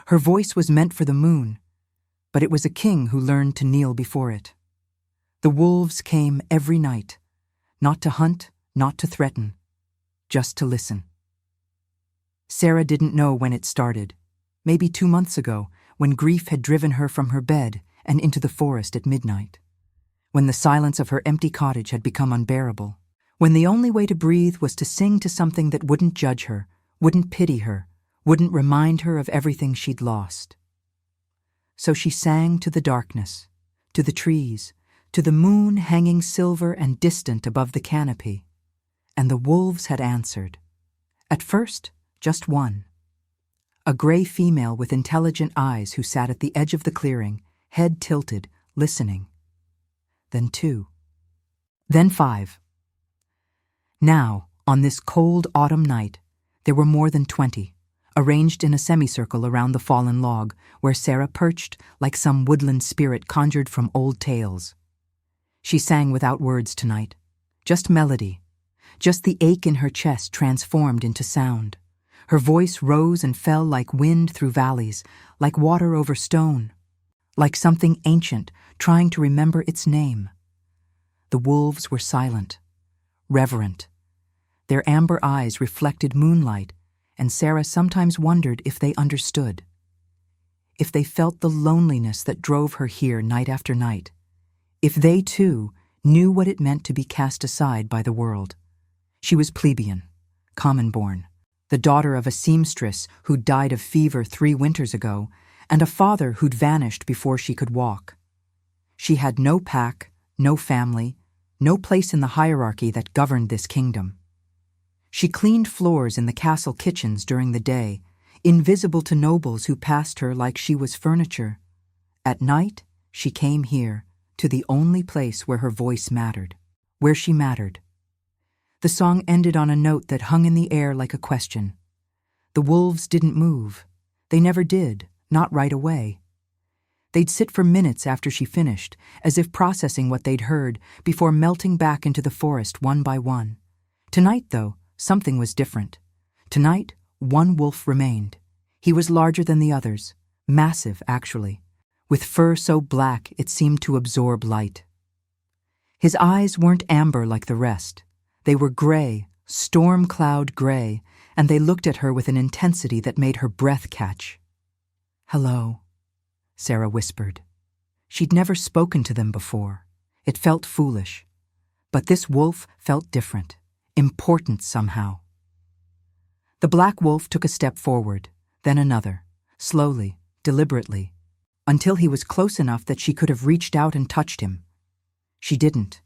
Her voice was meant for the moon, but it was a king who learned to kneel before it. The wolves came every night, not to hunt, not to threaten, just to listen. Sarah didn't know when it started, maybe 2 months ago, when grief had driven her from her bed and into the forest at midnight, when the silence of her empty cottage had become unbearable, when the only way to breathe was to sing to something that wouldn't judge her, wouldn't pity her, wouldn't remind her of everything she'd lost. So she sang to the darkness, to the trees, to the moon hanging silver and distant above the canopy, and the wolves had answered. At first, just one. A gray female with intelligent eyes who sat at the edge of the clearing, head tilted, listening. Then 2. Then 5. Now, on this cold autumn night, there were more than 20, arranged in a semicircle around the fallen log, where Sarah perched like some woodland spirit conjured from old tales. She sang without words tonight, just melody, just the ache in her chest transformed into sound. Her voice rose and fell like wind through valleys, like water over stone, like something ancient trying to remember its name. The wolves were silent, reverent. Their amber eyes reflected moonlight, and Sarah sometimes wondered if they understood, if they felt the loneliness that drove her here night after night, if they, too, knew what it meant to be cast aside by the world. She was Plebian, common-born, the daughter of a seamstress who'd died of fever 3 winters ago, and a father who'd vanished before she could walk. She had no pack, no family, no place in the hierarchy that governed this kingdom. She cleaned floors in the castle kitchens during the day, invisible to nobles who passed her like she was furniture. At night, she came here, to the only place where her voice mattered, where she mattered. The song ended on a note that hung in the air like a question. The wolves didn't move. They never did, not right away. They'd sit for minutes after she finished, as if processing what they'd heard, before melting back into the forest one by one. Tonight, though, something was different. Tonight, one wolf remained. He was larger than the others, massive, actually, with fur so black it seemed to absorb light. His eyes weren't amber like the rest. They were gray, storm cloud gray, and they looked at her with an intensity that made her breath catch. "Hello," Sarah whispered. She'd never spoken to them before. It felt foolish. But this wolf felt different, important somehow. The black wolf took a step forward, then another, slowly, deliberately, until he was close enough that she could have reached out and touched him. She didn't.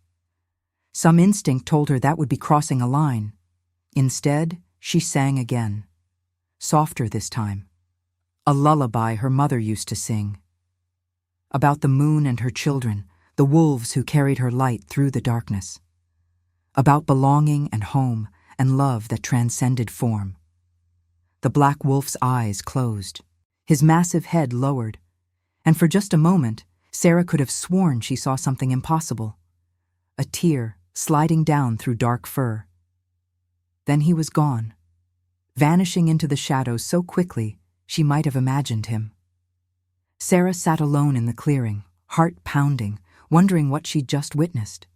Some instinct told her that would be crossing a line. Instead, she sang again. Softer this time. A lullaby her mother used to sing. About the moon and her children, the wolves who carried her light through the darkness. About belonging and home and love that transcended form. The black wolf's eyes closed, his massive head lowered, and for just a moment, Sarah could have sworn she saw something impossible. A tear sliding down through dark fur. Then he was gone, vanishing into the shadows so quickly she might have imagined him. Sarah sat alone in the clearing, heart pounding, wondering what she'd just witnessed.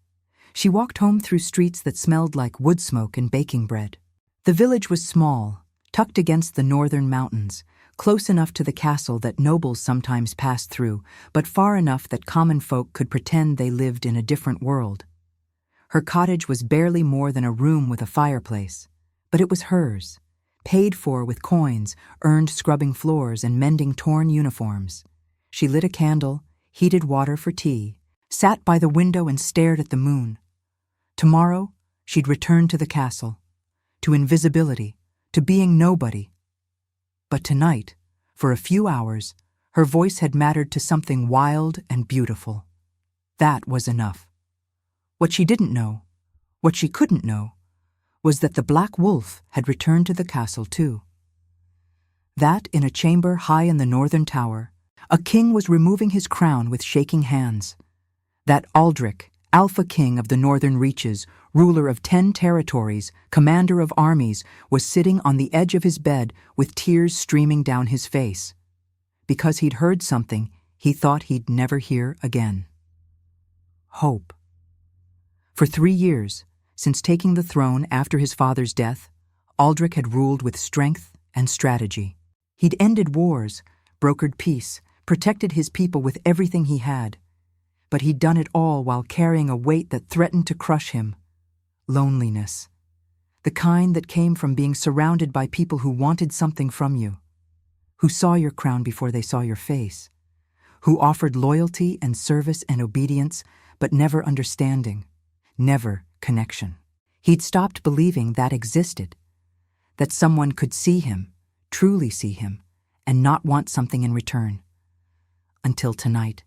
She walked home through streets that smelled like wood smoke and baking bread. The village was small, tucked against the northern mountains, close enough to the castle that nobles sometimes passed through, but far enough that common folk could pretend they lived in a different world. Her cottage was barely more than a room with a fireplace, but it was hers, paid for with coins earned scrubbing floors and mending torn uniforms. She lit a candle, heated water for tea, sat by the window and stared at the moon. Tomorrow, she'd return to the castle, to invisibility, to being nobody. But tonight, for a few hours, her voice had mattered to something wild and beautiful. That was enough. What she didn't know, what she couldn't know, was that the black wolf had returned to the castle too. That in a chamber high in the northern tower, a king was removing his crown with shaking hands. That Aldrich, Alpha King of the northern reaches, ruler of 10 territories, commander of armies, was sitting on the edge of his bed with tears streaming down his face. because he'd heard something he thought he'd never hear again. Hope. For 3 years, since taking the throne after his father's death, Aldrich had ruled with strength and strategy. He'd ended wars, brokered peace, protected his people with everything he had. But he'd done it all while carrying a weight that threatened to crush him: loneliness. The kind that came from being surrounded by people who wanted something from you, who saw your crown before they saw your face, who offered loyalty and service and obedience, but never understanding, never connection. He'd stopped believing that existed, that someone could see him, truly see him, and not want something in return. Until tonight.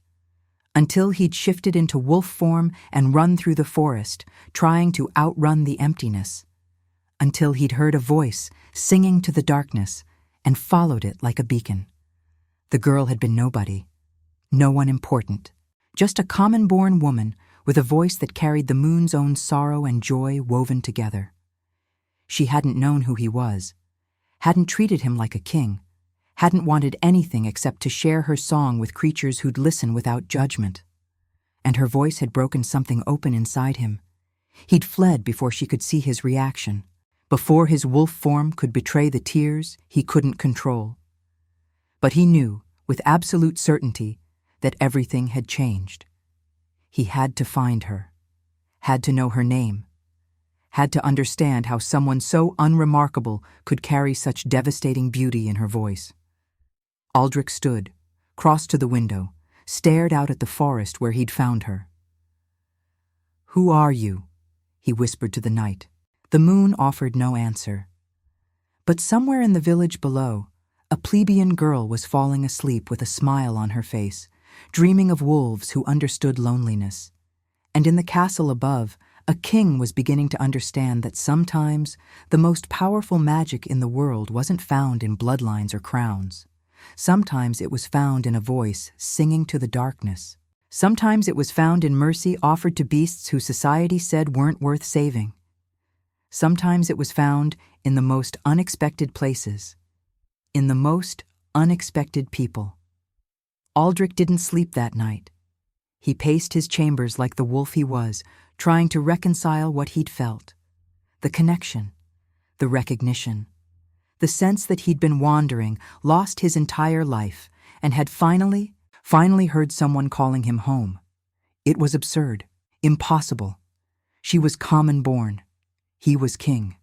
Until he'd shifted into wolf form and run through the forest, trying to outrun the emptiness. Until he'd heard a voice singing to the darkness and followed it like a beacon. The girl had been nobody, no one important, just a common-born woman with a voice that carried the moon's own sorrow and joy woven together. She hadn't known who he was, hadn't treated him like a king, hadn't wanted anything except to share her song with creatures who'd listen without judgment. And her voice had broken something open inside him. He'd fled before she could see his reaction, before his wolf form could betray the tears he couldn't control. But he knew, with absolute certainty, that everything had changed. He had to find her, had to know her name, had to understand how someone so unremarkable could carry such devastating beauty in her voice. Aldrich stood, crossed to the window, stared out at the forest where he'd found her. "Who are you?" he whispered to the night. The moon offered no answer. But somewhere in the village below, a Plebian girl was falling asleep with a smile on her face, dreaming of wolves who understood loneliness. And in the castle above, a king was beginning to understand that sometimes the most powerful magic in the world wasn't found in bloodlines or crowns. Sometimes it was found in a voice singing to the darkness. Sometimes it was found in mercy offered to beasts who society said weren't worth saving. Sometimes it was found in the most unexpected places, in the most unexpected people. Aldrich didn't sleep that night. He paced his chambers like the wolf he was, trying to reconcile what he'd felt. The connection, the recognition, the sense that he'd been wandering, lost his entire life, and had finally heard someone calling him home. It was absurd, impossible. She was common-born. He was king.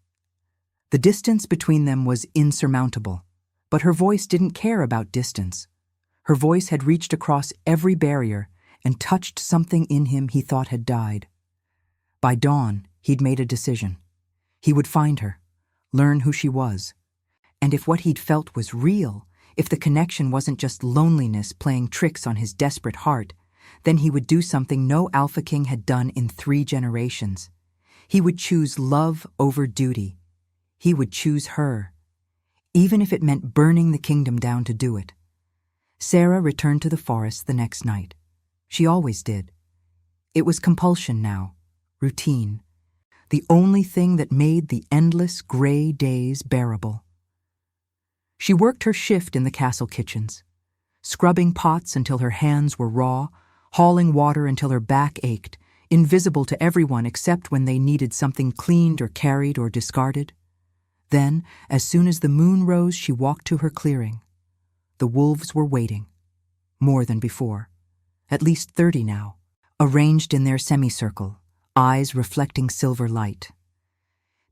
The distance between them was insurmountable, but her voice didn't care about distance. Her voice had reached across every barrier and touched something in him he thought had died. By dawn, he'd made a decision. He would find her, learn who she was. And if what he'd felt was real, if the connection wasn't just loneliness playing tricks on his desperate heart, then he would do something no Alpha King had done in 3 generations. He would choose love over duty. He would choose her, even if it meant burning the kingdom down to do it. Sarah returned to the forest the next night. She always did. It was compulsion now, routine, the only thing that made the endless gray days bearable. She worked her shift in the castle kitchens, scrubbing pots until her hands were raw, hauling water until her back ached, invisible to everyone except when they needed something cleaned or carried or discarded. Then, as soon as the moon rose, she walked to her clearing. The wolves were waiting, more than before, at least 30 now, arranged in their semicircle, eyes reflecting silver light.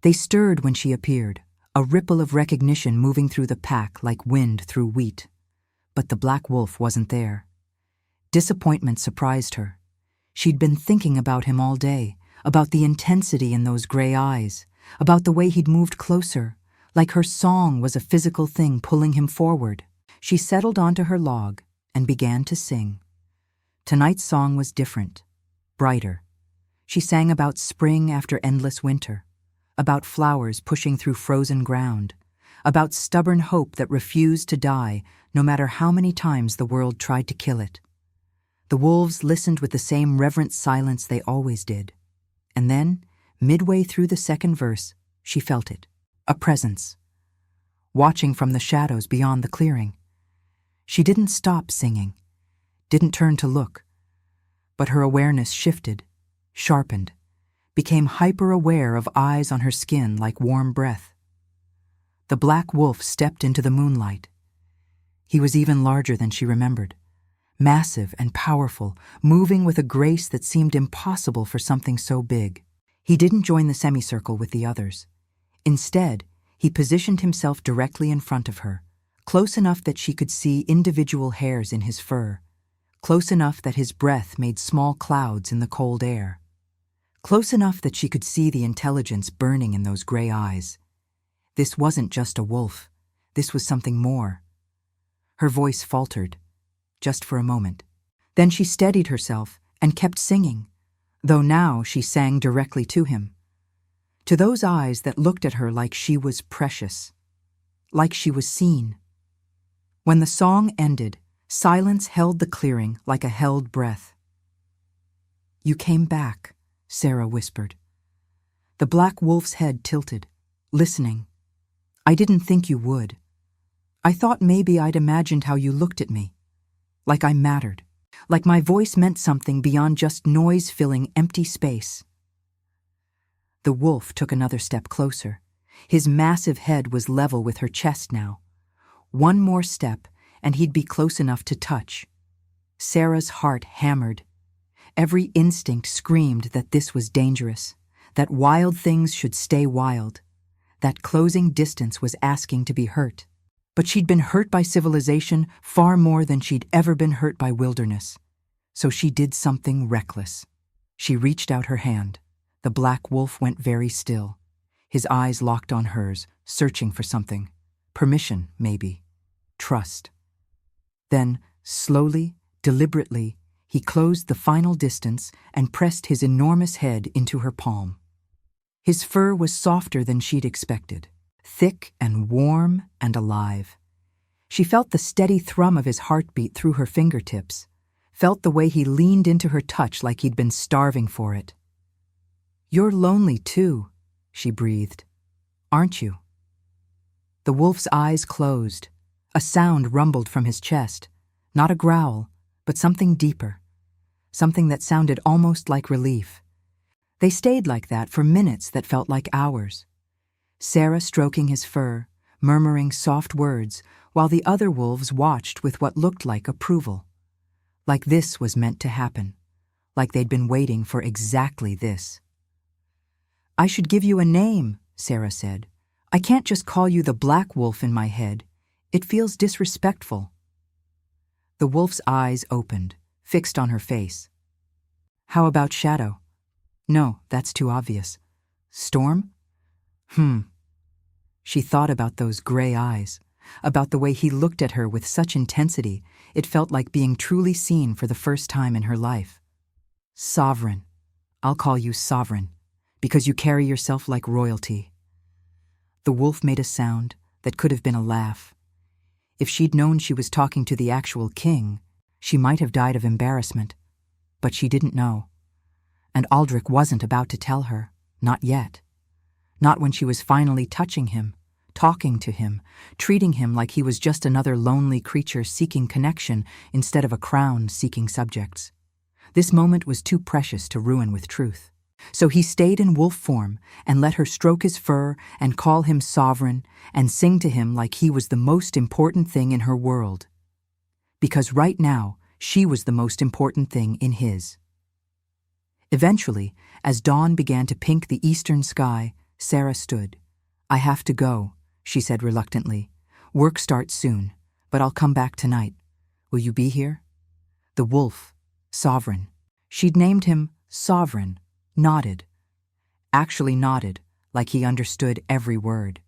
They stirred when she appeared, a ripple of recognition moving through the pack like wind through wheat. But the black wolf wasn't there. Disappointment surprised her. She'd been thinking about him all day, about the intensity in those gray eyes, about the way he'd moved closer, like her song was a physical thing pulling him forward. She settled onto her log and began to sing. Tonight's song was different, brighter. She sang about spring after endless winter, about flowers pushing through frozen ground, about stubborn hope that refused to die no matter how many times the world tried to kill it. The wolves listened with the same reverent silence they always did. And then, midway through the second verse, she felt it, a presence, watching from the shadows beyond the clearing. She didn't stop singing, didn't turn to look, but her awareness shifted, sharpened, became hyper-aware of eyes on her skin like warm breath. The black wolf stepped into the moonlight. He was even larger than she remembered, massive and powerful, moving with a grace that seemed impossible for something so big. He didn't join the semicircle with the others. Instead, he positioned himself directly in front of her, close enough that she could see individual hairs in his fur, close enough that his breath made small clouds in the cold air, close enough that she could see the intelligence burning in those gray eyes. This wasn't just a wolf. This was something more. Her voice faltered, just for a moment. Then she steadied herself and kept singing, though now she sang directly to him. To those eyes that looked at her like she was precious, like she was seen. When the song ended, silence held the clearing like a held breath. "You came back," Sarah whispered. The black wolf's head tilted, listening. "I didn't think you would. I thought maybe I'd imagined how you looked at me. Like I mattered. Like my voice meant something beyond just noise filling empty space." The wolf took another step closer. His massive head was level with her chest now. One more step, and he'd be close enough to touch. Sarah's heart hammered. Every instinct screamed that this was dangerous, that wild things should stay wild, that closing distance was asking to be hurt. But she'd been hurt by civilization far more than she'd ever been hurt by wilderness. So she did something reckless. She reached out her hand. The black wolf went very still. His eyes locked on hers, searching for something. Permission, maybe. Trust. Then, slowly, deliberately, he closed the final distance and pressed his enormous head into her palm. His fur was softer than she'd expected, thick and warm and alive. She felt the steady thrum of his heartbeat through her fingertips, felt the way he leaned into her touch like he'd been starving for it. "You're lonely too," she breathed. "Aren't you?" The wolf's eyes closed. A sound rumbled from his chest, not a growl, but something deeper, something that sounded almost like relief. They stayed like that for minutes that felt like hours. Sarah stroking his fur, murmuring soft words, while the other wolves watched with what looked like approval. Like this was meant to happen, like they'd been waiting for exactly this. "I should give you a name," Sarah said. "I can't just call you the black wolf in my head. It feels disrespectful." The wolf's eyes opened, fixed on her face. "How about Shadow?" "No, that's too obvious." "Storm?" She thought about those gray eyes, about the way he looked at her with such intensity, it felt like being truly seen for the first time in her life. "Sovereign. I'll call you Sovereign, because you carry yourself like royalty." The wolf made a sound that could have been a laugh. If she'd known she was talking to the actual king, she might have died of embarrassment. But she didn't know. And Aldrich wasn't about to tell her, not yet. Not when she was finally touching him, talking to him, treating him like he was just another lonely creature seeking connection instead of a crown seeking subjects. This moment was too precious to ruin with truth. So he stayed in wolf form and let her stroke his fur and call him sovereign and sing to him like he was the most important thing in her world. Because right now, she was the most important thing in his. Eventually, as dawn began to pink the eastern sky, Sarah stood. "I have to go," she said reluctantly. "Work starts soon, but I'll come back tonight. Will you be here?" The wolf, Sovereign. She'd named him Sovereign. Nodded. Actually nodded, like he understood every word.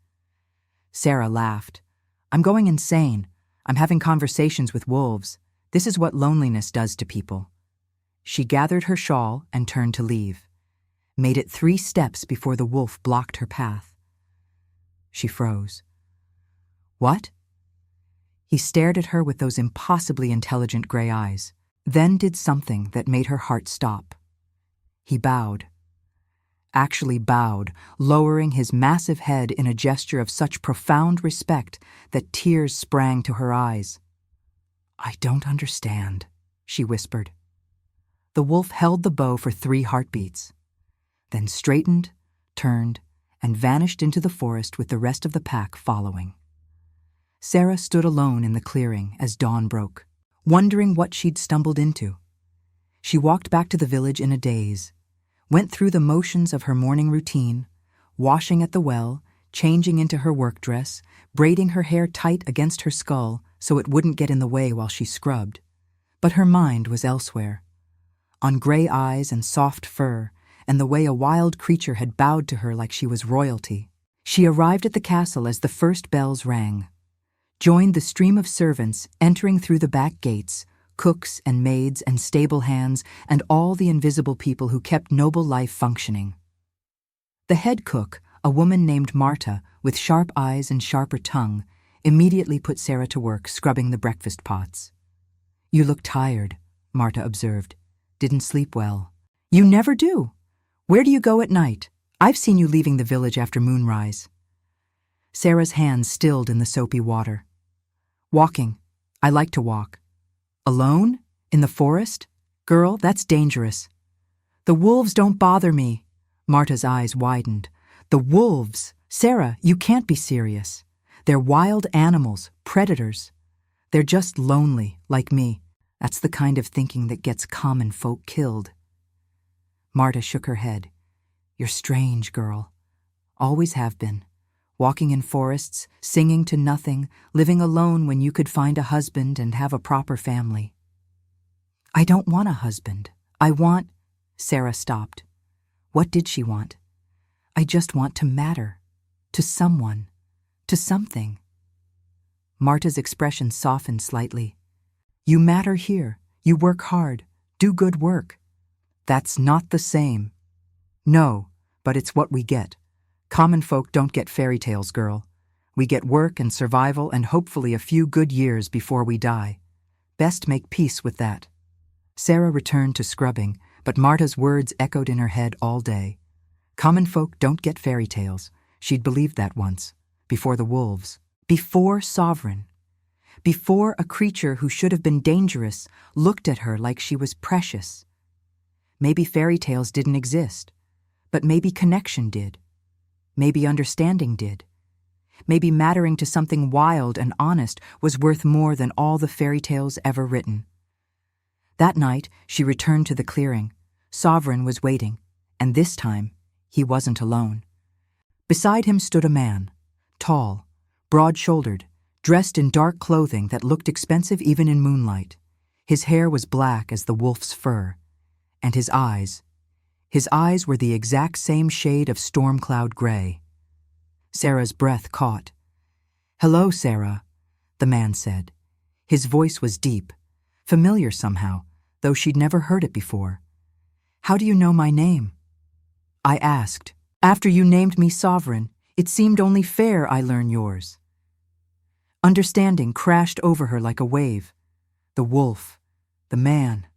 Sarah laughed. "I'm going insane. I'm having conversations with wolves. This is what loneliness does to people." She gathered her shawl and turned to leave. Made it 3 steps before the wolf blocked her path. She froze. "What?" He stared at her with those impossibly intelligent gray eyes, then did something that made her heart stop. He bowed. Actually bowed, lowering his massive head in a gesture of such profound respect that tears sprang to her eyes. I don't understand, she whispered. The wolf held the bow for 3 heartbeats, then straightened, turned, and vanished into the forest with the rest of the pack following. Sarah stood alone in the clearing as dawn broke, wondering what she'd stumbled into. She walked back to the village in a daze, went through the motions of her morning routine, washing at the well, changing into her work dress, braiding her hair tight against her skull so it wouldn't get in the way while she scrubbed. But her mind was elsewhere, on gray eyes and soft fur, and the way a wild creature had bowed to her like she was royalty. She arrived at the castle as the first bells rang, joined the stream of servants entering through the back gates, cooks and maids and stable hands and all the invisible people who kept noble life functioning. The head cook, a woman named Marta with sharp eyes and sharper tongue, immediately put Sarah to work scrubbing the breakfast pots. "You look tired," Marta observed. "Didn't sleep well." "You never do. Where do you go at night? I've seen you leaving the village after moonrise." Sarah's hands stilled in the soapy water. "Walking. I like to walk." "Alone? In the forest? Girl, that's dangerous." "The wolves don't bother me." Marta's eyes widened. "The wolves? Sarah, you can't be serious. They're wild animals, predators. They're just lonely, like me. That's the kind of thinking that gets common folk killed." Marta shook her head. "You're strange, girl. Always have been. Walking in forests, singing to nothing, living alone when you could find a husband and have a proper family." "I don't want a husband. I want—" Sarah stopped. What did she want? "I just want to matter. To someone. To something." Marta's expression softened slightly. "You matter here. You work hard. Do good work." "That's not the same." "No, but it's what we get. Common folk don't get fairy tales, girl. We get work and survival and hopefully a few good years before we die. Best make peace with that." Sarah returned to scrubbing, but Marta's words echoed in her head all day. Common folk don't get fairy tales. She'd believed that once, before the wolves, before Sovereign, before a creature who should have been dangerous looked at her like she was precious. Maybe fairy tales didn't exist, but maybe connection did. Maybe understanding did. Maybe mattering to something wild and honest was worth more than all the fairy tales ever written. That night, she returned to the clearing. Sovereign was waiting, and this time, he wasn't alone. Beside him stood a man, tall, broad-shouldered, dressed in dark clothing that looked expensive even in moonlight. His hair was black as the wolf's fur, and his eyes were the exact same shade of storm cloud gray. Sarah's breath caught. "Hello, Sarah," the man said. His voice was deep, familiar somehow, though she'd never heard it before. "How do you know my name?" "I asked. After you named me Sovereign, it seemed only fair I learn yours." Understanding crashed over her like a wave. The wolf, the man,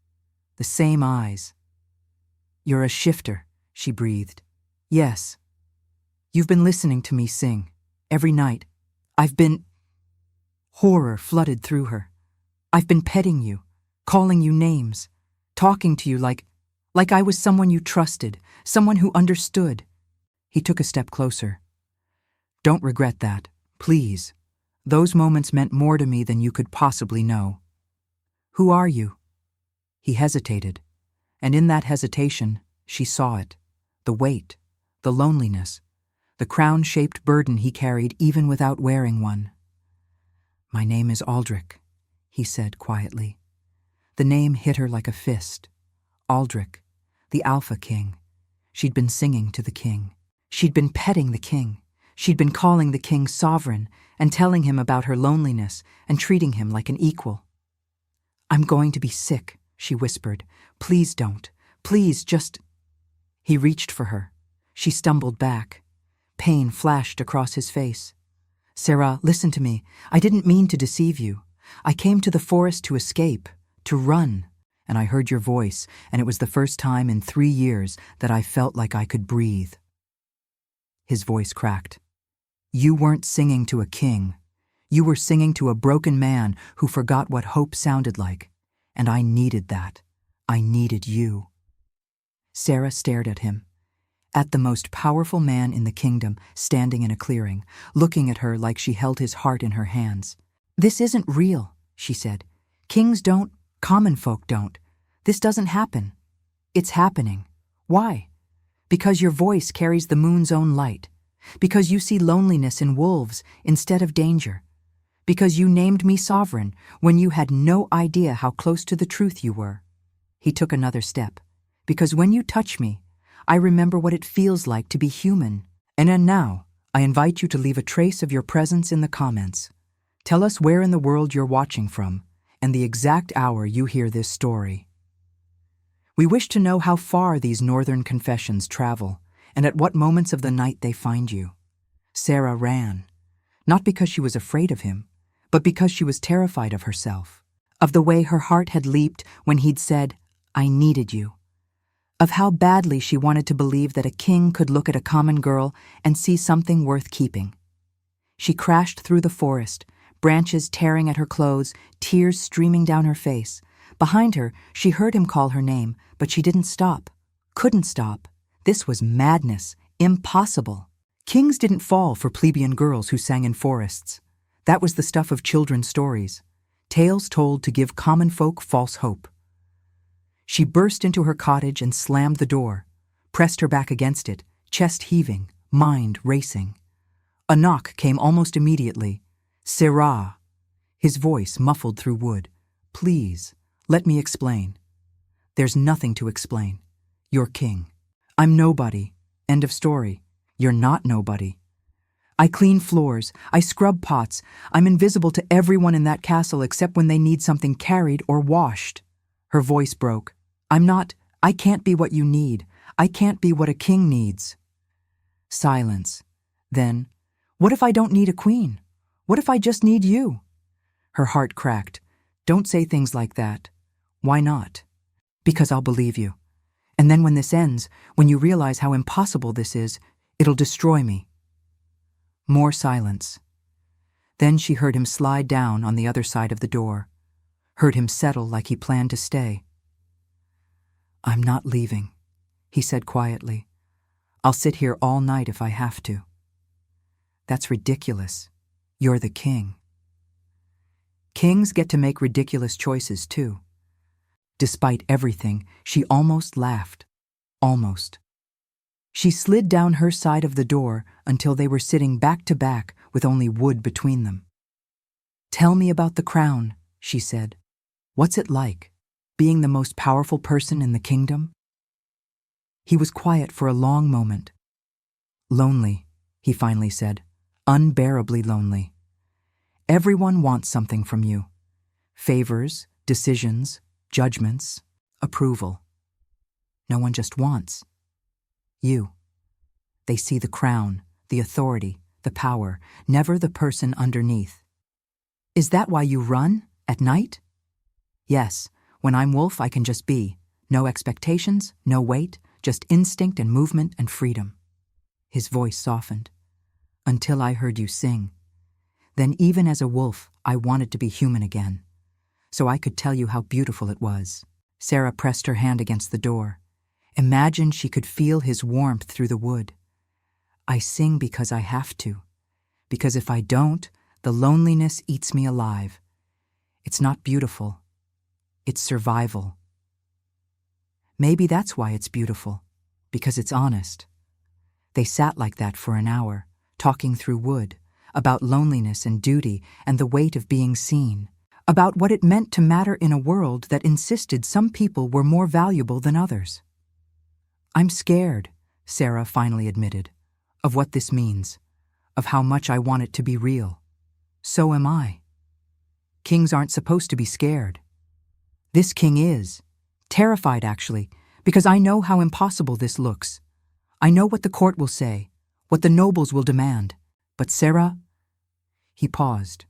the same eyes. "You're a shifter," she breathed. "Yes. You've been listening to me sing, every night. I've been—" Horror flooded through her. "I've been petting you, calling you names, talking to you like I was someone you trusted, someone who understood." He took a step closer. "Don't regret that, please. Those moments meant more to me than you could possibly know." "Who are you?" He hesitated, and in that hesitation, she saw it. The weight, the loneliness, the crown-shaped burden he carried even without wearing one. "My name is Aldrich," he said quietly. The name hit her like a fist. Aldrich, the Alpha King. She'd been singing to the king. She'd been petting the king. She'd been calling the king Sovereign and telling him about her loneliness and treating him like an equal. "I'm going to be sick," she whispered. "Please don't. Please just—" He reached for her. She stumbled back. Pain flashed across his face. "Sarah, listen to me. I didn't mean to deceive you. I came to the forest to escape, to run, and I heard your voice, and it was the first time in 3 years that I felt like I could breathe." His voice cracked. "You weren't singing to a king. You were singing to a broken man who forgot what hope sounded like. And I needed that. I needed you. Sarah stared at him, at the most powerful man in the kingdom standing in a clearing, looking at her like she held his heart in her hands. This isn't real, she said. Kings don't, common folk don't. This doesn't happen. It's happening. Why? Because your voice carries the moon's own light. Because you see loneliness in wolves instead of danger. Because you named me sovereign when you had no idea how close to the truth you were. He took another step. Because when you touch me, I remember what it feels like to be human. And now, I invite you to leave a trace of your presence in the comments. Tell us where in the world you're watching from, and the exact hour you hear this story. We wish to know how far these northern confessions travel, and at what moments of the night they find you. Sarah ran, not because she was afraid of him, but because she was terrified of herself, of the way her heart had leaped when he'd said, I needed you, of how badly she wanted to believe that a king could look at a common girl and see something worth keeping. She crashed through the forest, branches tearing at her clothes, tears streaming down her face. Behind her, she heard him call her name, but she didn't stop, couldn't stop. This was madness, impossible. Kings didn't fall for plebeian girls who sang in forests. That was the stuff of children's stories, tales told to give common folk false hope. She burst into her cottage and slammed the door, pressed her back against it, chest heaving, mind racing. A knock came almost immediately. Sarah, his voice muffled through wood. Please, let me explain. There's nothing to explain. You're king. I'm nobody. End of story. You're not nobody. I clean floors. I scrub pots. I'm invisible to everyone in that castle except when they need something carried or washed. Her voice broke. I can't be what you need. I can't be what a king needs. Silence. Then, what if I don't need a queen? What if I just need you? Her heart cracked. Don't say things like that. Why not? Because I'll believe you. And then when this ends, when you realize how impossible this is, it'll destroy me. More silence. Then she heard him slide down on the other side of the door, heard him settle like he planned to stay. I'm not leaving, he said quietly. I'll sit here all night if I have to. That's ridiculous. You're the king. Kings get to make ridiculous choices too. Despite everything, she almost laughed. Almost. She slid down her side of the door until they were sitting back to back with only wood between them. Tell me about the crown, she said. What's it like, being the most powerful person in the kingdom? He was quiet for a long moment. Lonely, he finally said. Unbearably lonely. Everyone wants something from you. Favors, decisions, judgments, approval. No one just wants. You. They see the crown, the authority, the power, never the person underneath. Is that why you run at night? Yes, when I'm wolf I can just be. No expectations, no weight, just instinct and movement and freedom. His voice softened. Until I heard you sing. Then even as a wolf, I wanted to be human again. So I could tell you how beautiful it was. Sarah pressed her hand against the door. Imagine she could feel his warmth through the wood. I sing because I have to. Because if I don't, the loneliness eats me alive. It's not beautiful. It's survival. Maybe that's why it's beautiful. Because it's honest. They sat like that for an hour, talking through wood, about loneliness and duty and the weight of being seen, about what it meant to matter in a world that insisted some people were more valuable than others. I'm scared, Sarah finally admitted, of what this means, of how much I want it to be real. So am I. Kings aren't supposed to be scared. This king is, terrified actually, because I know how impossible this looks. I know what the court will say, what the nobles will demand. But Sarah, he paused.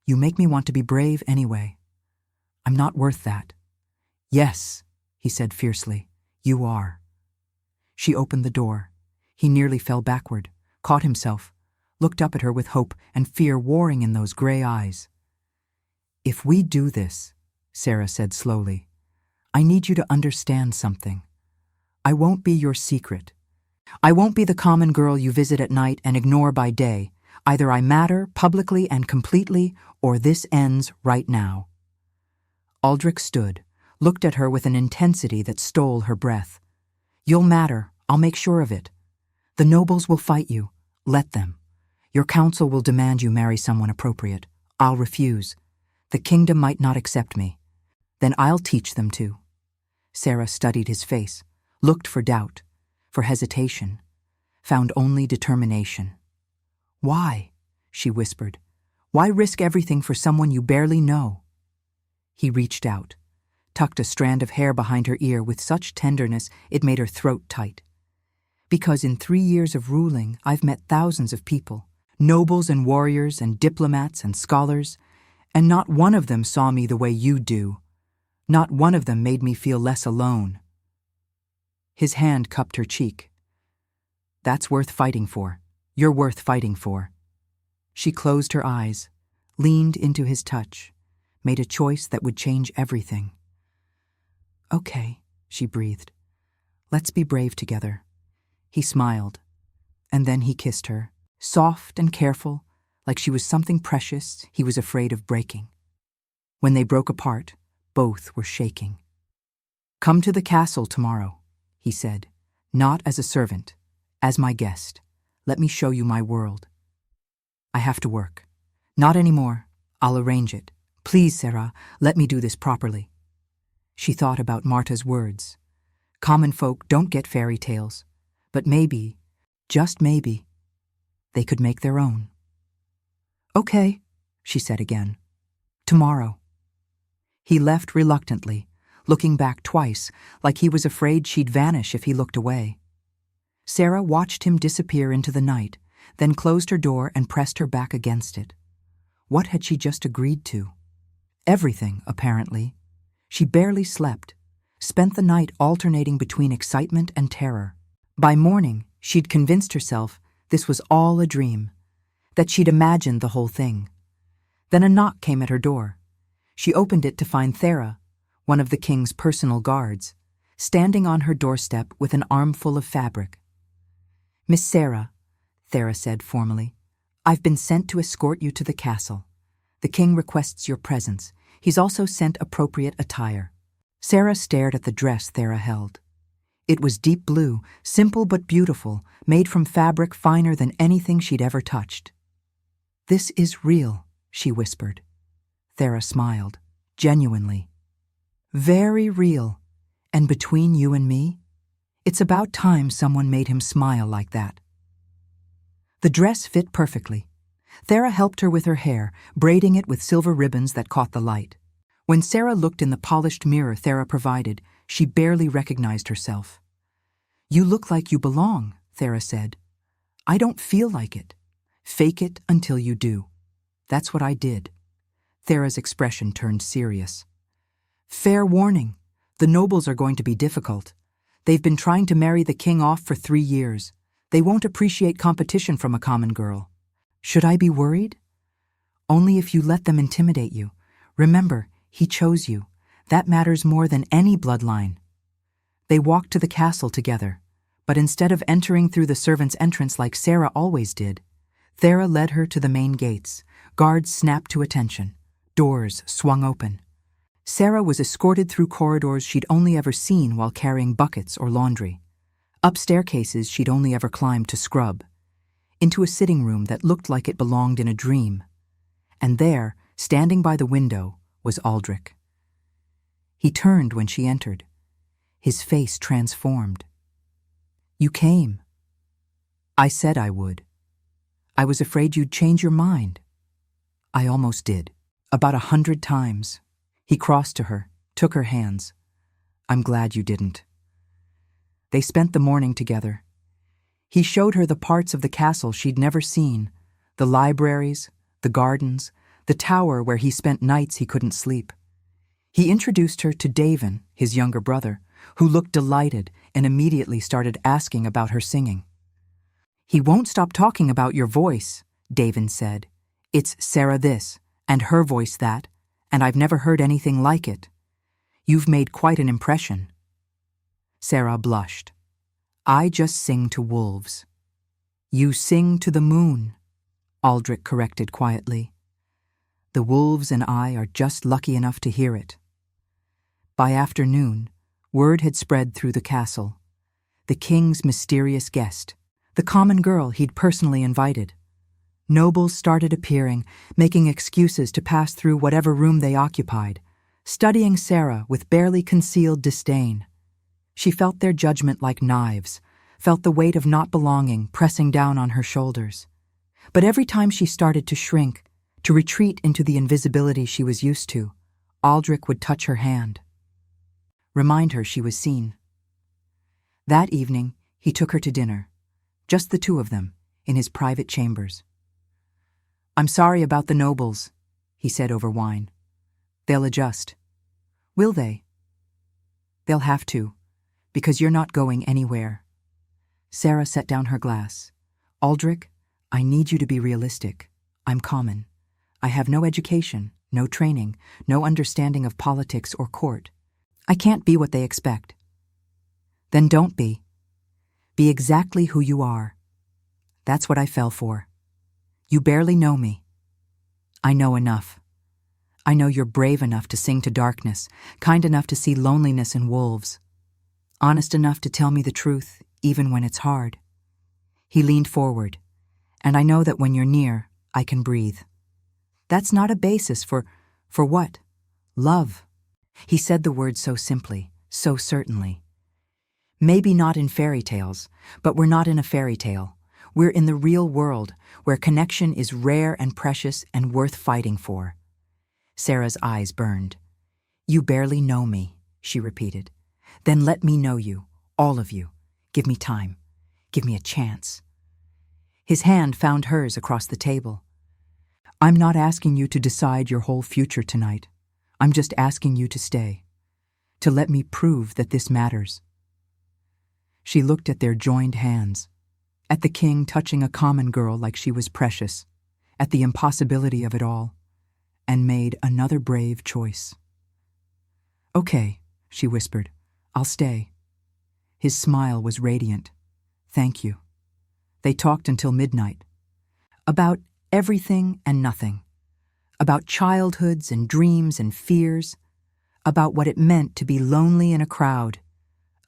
You make me want to be brave anyway. I'm not worth that. Yes, he said fiercely, you are. She opened the door. He nearly fell backward, caught himself, looked up at her with hope and fear warring in those gray eyes. "If we do this," Sarah said slowly, "I need you to understand something. I won't be your secret. I won't be the common girl you visit at night and ignore by day. Either I matter publicly and completely, or this ends right now." Aldrich stood, looked at her with an intensity that stole her breath. "You'll matter, I'll make sure of it. The nobles will fight you. Let them. Your council will demand you marry someone appropriate. I'll refuse. The kingdom might not accept me. Then I'll teach them to." Sarah studied his face, looked for doubt, for hesitation, found only determination. "Why?" she whispered. "Why risk everything for someone you barely know?" He reached out, tucked a strand of hair behind her ear with such tenderness it made her throat tight. "Because in 3 years of ruling, I've met thousands of people, nobles and warriors and diplomats and scholars, and not one of them saw me the way you do. Not one of them made me feel less alone." His hand cupped her cheek. "That's worth fighting for. You're worth fighting for." She closed her eyes, leaned into his touch, made a choice that would change everything. "Okay," she breathed. "Let's be brave together." He smiled, and then he kissed her, soft and careful, like she was something precious he was afraid of breaking. When they broke apart, both were shaking. "Come to the castle tomorrow," he said, "not as a servant, as my guest. Let me show you my world." "I have to work." "Not anymore. I'll arrange it. Please, Sarah, let me do this properly." She thought about Marta's words. Common folk don't get fairy tales, but maybe, just maybe, they could make their own. "Okay," she said again. "Tomorrow." He left reluctantly, looking back twice, like he was afraid she'd vanish if he looked away. Sarah watched him disappear into the night, then closed her door and pressed her back against it. What had she just agreed to? Everything, apparently. She barely slept, spent the night alternating between excitement and terror. By morning, she'd convinced herself this was all a dream, that she'd imagined the whole thing. Then a knock came at her door. She opened it to find Thera, one of the king's personal guards, standing on her doorstep with an armful of fabric. "Miss Sarah," Thera said formally, "I've been sent to escort you to the castle. The king requests your presence. He's also sent appropriate attire." Sarah stared at the dress Thera held. It was deep blue, simple but beautiful, made from fabric finer than anything she'd ever touched. "This is real," she whispered. Thera smiled, genuinely. "Very real. And between you and me, it's about time someone made him smile like that." The dress fit perfectly. Thera helped her with her hair, braiding it with silver ribbons that caught the light. When Sarah looked in the polished mirror Thera provided, she barely recognized herself. "You look like you belong," Thera said. "I don't feel like it. Fake it until you do." That's what I did. Thera's expression turned serious. "Fair warning. The nobles are going to be difficult. They've been trying to marry the king off for 3 years. They won't appreciate competition from a common girl. Should I be worried?" "Only if you let them intimidate you. Remember, he chose you. That matters more than any bloodline." They walked to the castle together, but instead of entering through the servants' entrance like Sarah always did, Thera led her to the main gates. Guards snapped to attention. Doors swung open. Sarah was escorted through corridors she'd only ever seen while carrying buckets or laundry, up staircases she'd only ever climbed to scrub, into a sitting room that looked like it belonged in a dream. And there, standing by the window, was Aldrich. He turned when she entered, his face transformed. "You came." "I said I would. I was afraid you'd change your mind." "I almost did. About 100 times." He crossed to her, took her hands. "I'm glad you didn't." They spent the morning together. He showed her the parts of the castle she'd never seen, the libraries, the gardens, the tower where he spent nights he couldn't sleep. He introduced her to Davin, his younger brother, who looked delighted and immediately started asking about her singing. "He won't stop talking about your voice," Davin said. "It's Sarah this, and her voice that, and I've never heard anything like it. You've made quite an impression." Sarah blushed. "I just sing to wolves." "You sing to the moon," Aldrich corrected quietly. "The wolves and I are just lucky enough to hear it." By afternoon, word had spread through the castle. The king's mysterious guest, the common girl he'd personally invited. Nobles started appearing, making excuses to pass through whatever room they occupied, studying Sarah with barely concealed disdain. She felt their judgment like knives, felt the weight of not belonging pressing down on her shoulders. But every time she started to shrink, to retreat into the invisibility she was used to, Aldrich would touch her hand, remind her she was seen. That evening, he took her to dinner, just the two of them, in his private chambers. "I'm sorry about the nobles," he said over wine. "They'll adjust." "Will they?" "They'll have to, because you're not going anywhere." Sarah set down her glass. "Aldrich, I need you to be realistic. I'm common. I have no education, no training, no understanding of politics or court. I can't be what they expect." "Then don't be. Be exactly who you are." "That's what I fell for. You barely know me." "I know enough. I know you're brave enough to sing to darkness, kind enough to see loneliness in wolves, honest enough to tell me the truth, even when it's hard." He leaned forward. "And I know that when you're near, I can breathe." "That's not a basis for what? Love." He said the word so simply, so certainly. "Maybe not in fairy tales, but we're not in a fairy tale. We're in the real world, where connection is rare and precious and worth fighting for." Sarah's eyes burned. "You barely know me," she repeated. "Then let me know you, all of you. Give me time. Give me a chance." His hand found hers across the table. "I'm not asking you to decide your whole future tonight. I'm just asking you to stay, to let me prove that this matters." She looked at their joined hands, at the king touching a common girl like she was precious, at the impossibility of it all, and made another brave choice. "Okay," she whispered. "I'll stay." His smile was radiant. "Thank you." They talked until midnight. About everything and nothing. About childhoods and dreams and fears. About what it meant to be lonely in a crowd.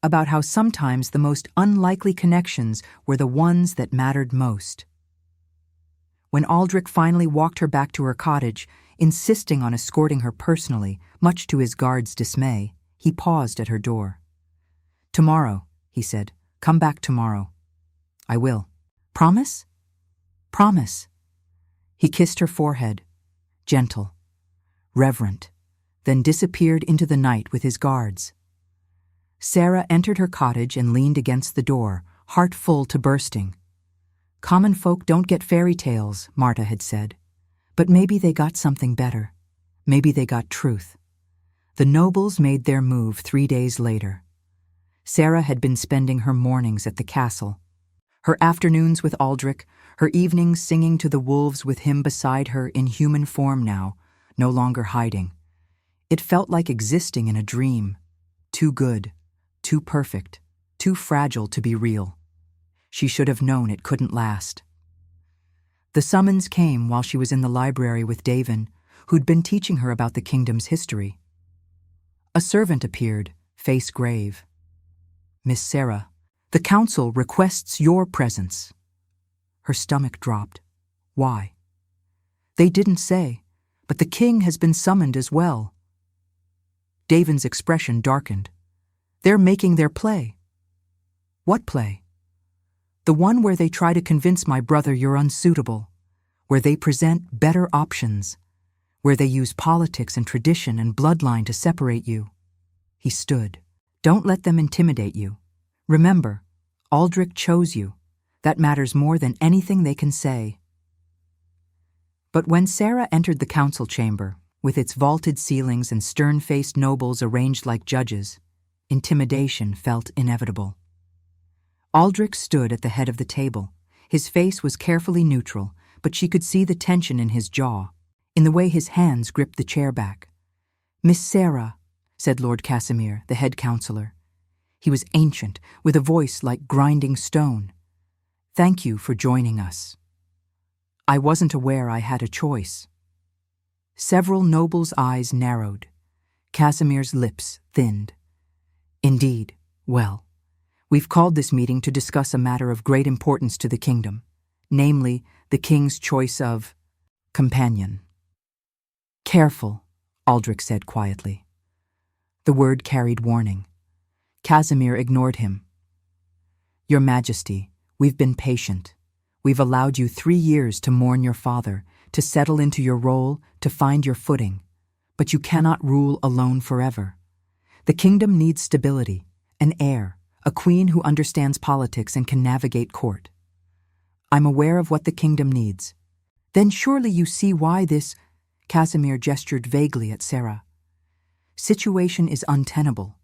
About how sometimes the most unlikely connections were the ones that mattered most. When Aldrich finally walked her back to her cottage, insisting on escorting her personally, much to his guard's dismay, he paused at her door. "Tomorrow," he said. "Come back tomorrow." "I will." "Promise?" "Promise." He kissed her forehead, gentle, reverent, then disappeared into the night with his guards. Sarah entered her cottage and leaned against the door, heart full to bursting. Common folk don't get fairy tales, Marta had said. But maybe they got something better. Maybe they got truth. The nobles made their move 3 days later. Sarah had been spending her mornings at the castle, her afternoons with Aldrich, her evenings singing to the wolves with him beside her in human form now, no longer hiding. It felt like existing in a dream, too good, too perfect, too fragile to be real. She should have known it couldn't last. The summons came while she was in the library with Davin, who'd been teaching her about the kingdom's history. A servant appeared, face grave. "Miss Sarah, the council requests your presence." Her stomach dropped. "Why?" "They didn't say, but the king has been summoned as well." Davin's expression darkened. "They're making their play." "What play?" "The one where they try to convince my brother you're unsuitable, where they present better options, where they use politics and tradition and bloodline to separate you." He stood. "Don't let them intimidate you. Remember, Aldrich chose you. That matters more than anything they can say." But when Sarah entered the council chamber, with its vaulted ceilings and stern-faced nobles arranged like judges, intimidation felt inevitable. Aldrich stood at the head of the table. His face was carefully neutral, but she could see the tension in his jaw, in the way his hands gripped the chair back. "Miss Sarah," said Lord Casimir, the head counselor. He was ancient, with a voice like grinding stone. "Thank you for joining us. I wasn't aware I had a choice." Several nobles' eyes narrowed. Casimir's lips thinned. "Indeed, well, we've called this meeting to discuss a matter of great importance to the kingdom, namely, the king's choice of companion." "Careful," Aldrich said quietly. The word carried warning. Casimir ignored him. "Your Majesty, we've been patient. We've allowed you 3 years to mourn your father, to settle into your role, to find your footing. But you cannot rule alone forever. The kingdom needs stability, an heir, a queen who understands politics and can navigate court. I'm aware of what the kingdom needs. Then surely you see why this—" Casimir gestured vaguely at Sarah. "Situation is untenable.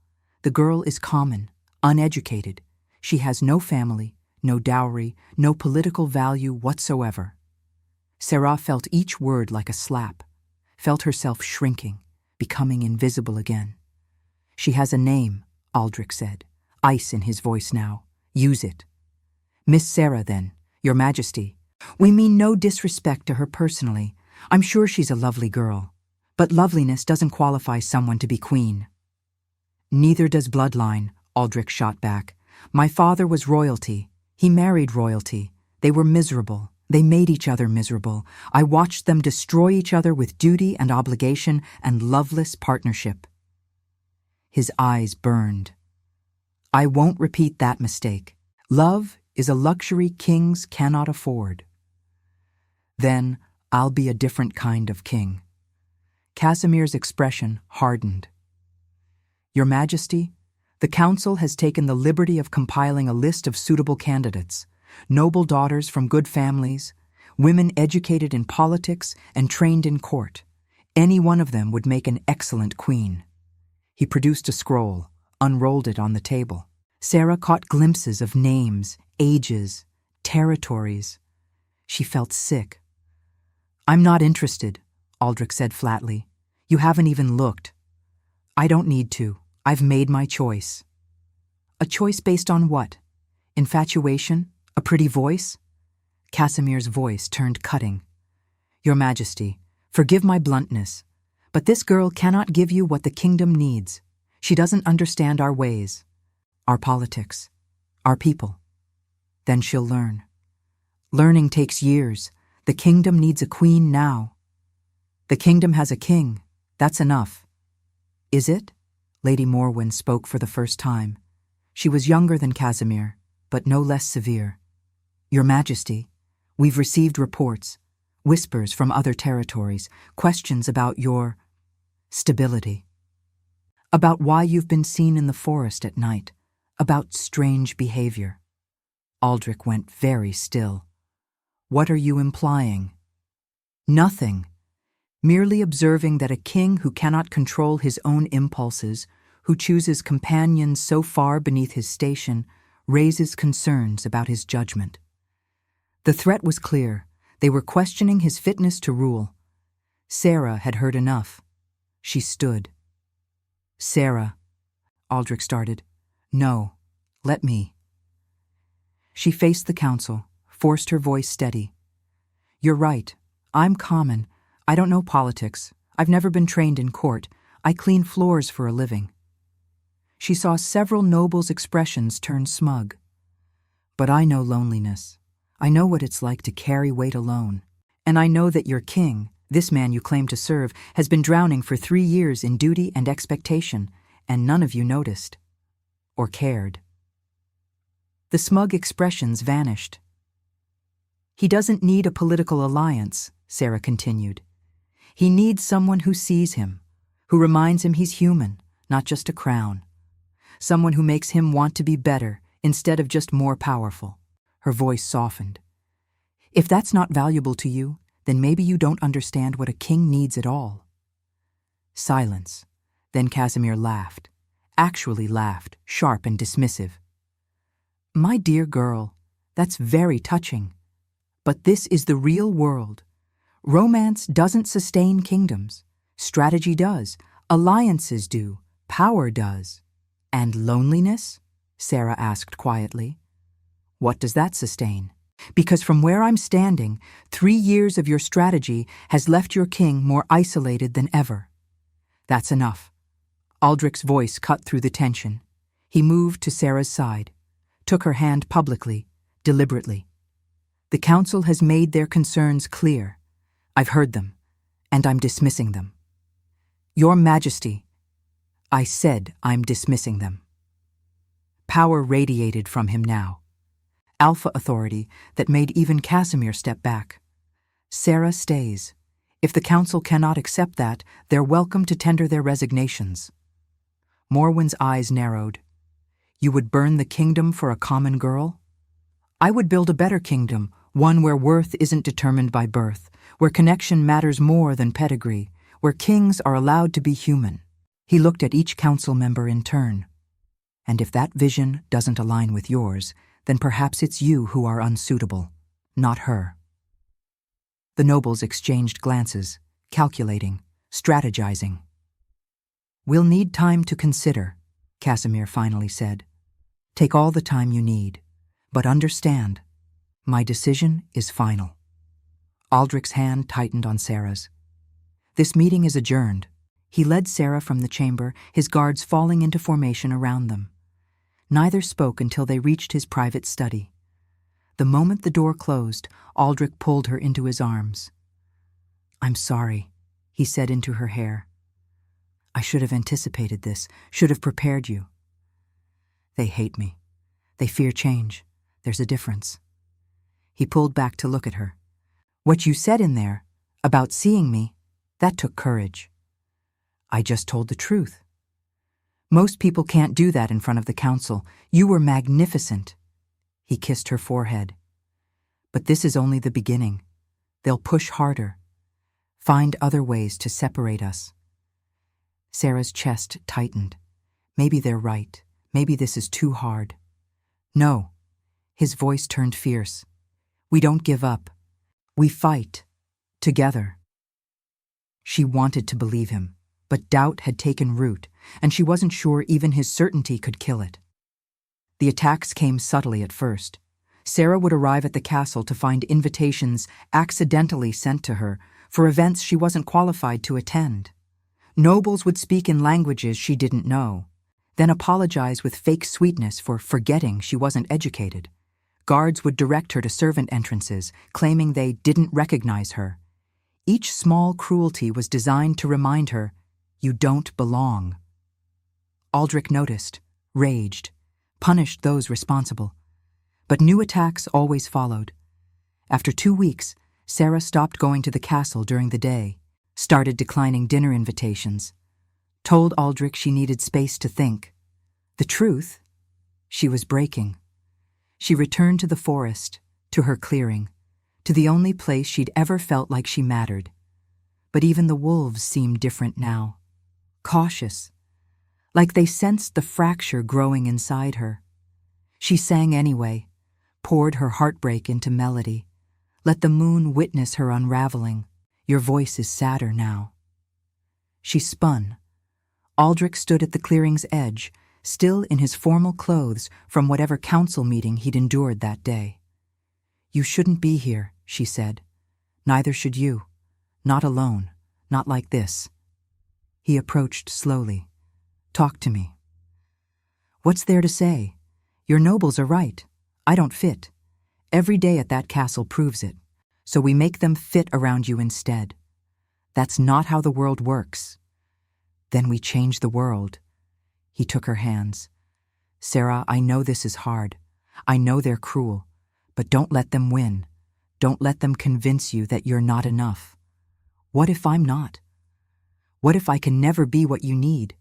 The girl is common, uneducated. She has no family, no dowry, no political value whatsoever." Sarah felt each word like a slap, felt herself shrinking, becoming invisible again. "She has a name," Aldrich said, ice in his voice now. "Use it." "Miss Sarah, then, Your Majesty. We mean no disrespect to her personally. I'm sure she's a lovely girl. But loveliness doesn't qualify someone to be queen." "Neither does bloodline," Aldrich shot back. "My father was royalty. He married royalty. They were miserable. They made each other miserable. I watched them destroy each other with duty and obligation and loveless partnership." His eyes burned. "I won't repeat that mistake. Love is a luxury kings cannot afford." "Then I'll be a different kind of king." Casimir's expression hardened. "Your Majesty, the Council has taken the liberty of compiling a list of suitable candidates, noble daughters from good families, women educated in politics and trained in court. Any one of them would make an excellent queen." He produced a scroll, unrolled it on the table. Sarah caught glimpses of names, ages, territories. She felt sick. "I'm not interested," Aldrich said flatly. "You haven't even looked." "I don't need to. I've made my choice." "A choice based on what? Infatuation? A pretty voice?" Casimir's voice turned cutting. "Your Majesty, forgive my bluntness, but this girl cannot give you what the kingdom needs. She doesn't understand our ways, our politics, our people. Then she'll learn. Learning takes years. The kingdom needs a queen now." "The kingdom has a king. That's enough." "Is it?" Lady Morwen spoke for the first time. She was younger than Casimir, but no less severe. "Your Majesty, we've received reports, whispers from other territories, questions about your stability. About why you've been seen in the forest at night, about strange behavior." Aldrich went very still. "What are you implying?" "Nothing. Merely observing that a king who cannot control his own impulses, who chooses companions so far beneath his station, raises concerns about his judgment." The threat was clear. They were questioning his fitness to rule. Sarah had heard enough. She stood. "Sarah," Aldrich started. "No, let me." She faced the council, forced her voice steady. "You're right. I'm common. I don't know politics. I've never been trained in court. I clean floors for a living." She saw several nobles' expressions turn smug. "But I know loneliness. I know what it's like to carry weight alone. And I know that your king, this man you claim to serve, has been drowning for 3 years in duty and expectation, and none of you noticed. Or cared." The smug expressions vanished. "He doesn't need a political alliance," Sarah continued. "He needs someone who sees him, who reminds him he's human, not just a crown. Someone who makes him want to be better instead of just more powerful." Her voice softened. "If that's not valuable to you, then maybe you don't understand what a king needs at all." Silence. Then Casimir laughed. Actually laughed, sharp and dismissive. "My dear girl, that's very touching. But this is the real world. Romance doesn't sustain kingdoms. Strategy does. Alliances do. Power does. And loneliness? Sarah asked quietly. What does that sustain? Because from where I'm standing, 3 years of your strategy has left your king more isolated than ever. That's enough. Aldrich's voice cut through the tension. He moved to Sarah's side, took her hand publicly, deliberately. The council has made their concerns clear. I've heard them, and I'm dismissing them. Your Majesty, I said I'm dismissing them. Power radiated from him now. Alpha authority that made even Casimir step back. Sarah stays. If the council cannot accept that, they're welcome to tender their resignations. Morwen's eyes narrowed. You would burn the kingdom for a common girl? I would build a better kingdom, one where worth isn't determined by birth, where connection matters more than pedigree, where kings are allowed to be human. He looked at each council member in turn. And if that vision doesn't align with yours, then perhaps it's you who are unsuitable, not her. The nobles exchanged glances, calculating, strategizing. We'll need time to consider, Casimir finally said. Take all the time you need, but understand, my decision is final. Aldrich's hand tightened on Sarah's. This meeting is adjourned. He led Sarah from the chamber, his guards falling into formation around them. Neither spoke until they reached his private study. The moment the door closed, Aldrich pulled her into his arms. I'm sorry, he said into her hair. I should have anticipated this, should have prepared you. They hate me. They fear change. There's a difference. He pulled back to look at her. What you said in there, about seeing me, that took courage. I just told the truth. Most people can't do that in front of the council. You were magnificent. He kissed her forehead. But this is only the beginning. They'll push harder. Find other ways to separate us. Sarah's chest tightened. Maybe they're right. Maybe this is too hard. No. His voice turned fierce. We don't give up. We fight. Together. She wanted to believe him, but doubt had taken root, and she wasn't sure even his certainty could kill it. The attacks came subtly at first. Sarah would arrive at the castle to find invitations accidentally sent to her for events she wasn't qualified to attend. Nobles would speak in languages she didn't know, then apologize with fake sweetness for forgetting she wasn't educated. Guards would direct her to servant entrances, claiming they didn't recognize her. Each small cruelty was designed to remind her, you don't belong. Aldrich noticed, raged, punished those responsible. But new attacks always followed. After 2 weeks, Sarah stopped going to the castle during the day, started declining dinner invitations, told Aldrich she needed space to think. The truth? She was breaking. She returned to the forest, to her clearing, to the only place she'd ever felt like she mattered. But even the wolves seemed different now. Cautious, like they sensed the fracture growing inside her. She sang anyway, poured her heartbreak into melody. Let the moon witness her unraveling. Your voice is sadder now. She spun. Aldrich stood at the clearing's edge, still in his formal clothes from whatever council meeting he'd endured that day. You shouldn't be here, she said. Neither should you. Not alone. Not like this. He approached slowly. Talk to me. What's there to say? Your nobles are right. I don't fit. Every day at that castle proves it. So we make them fit around you instead. That's not how the world works. Then we change the world. He took her hands. Sarah, I know this is hard. I know they're cruel. But don't let them win. Don't let them convince you that you're not enough. What if I'm not? What if I can never be what you need?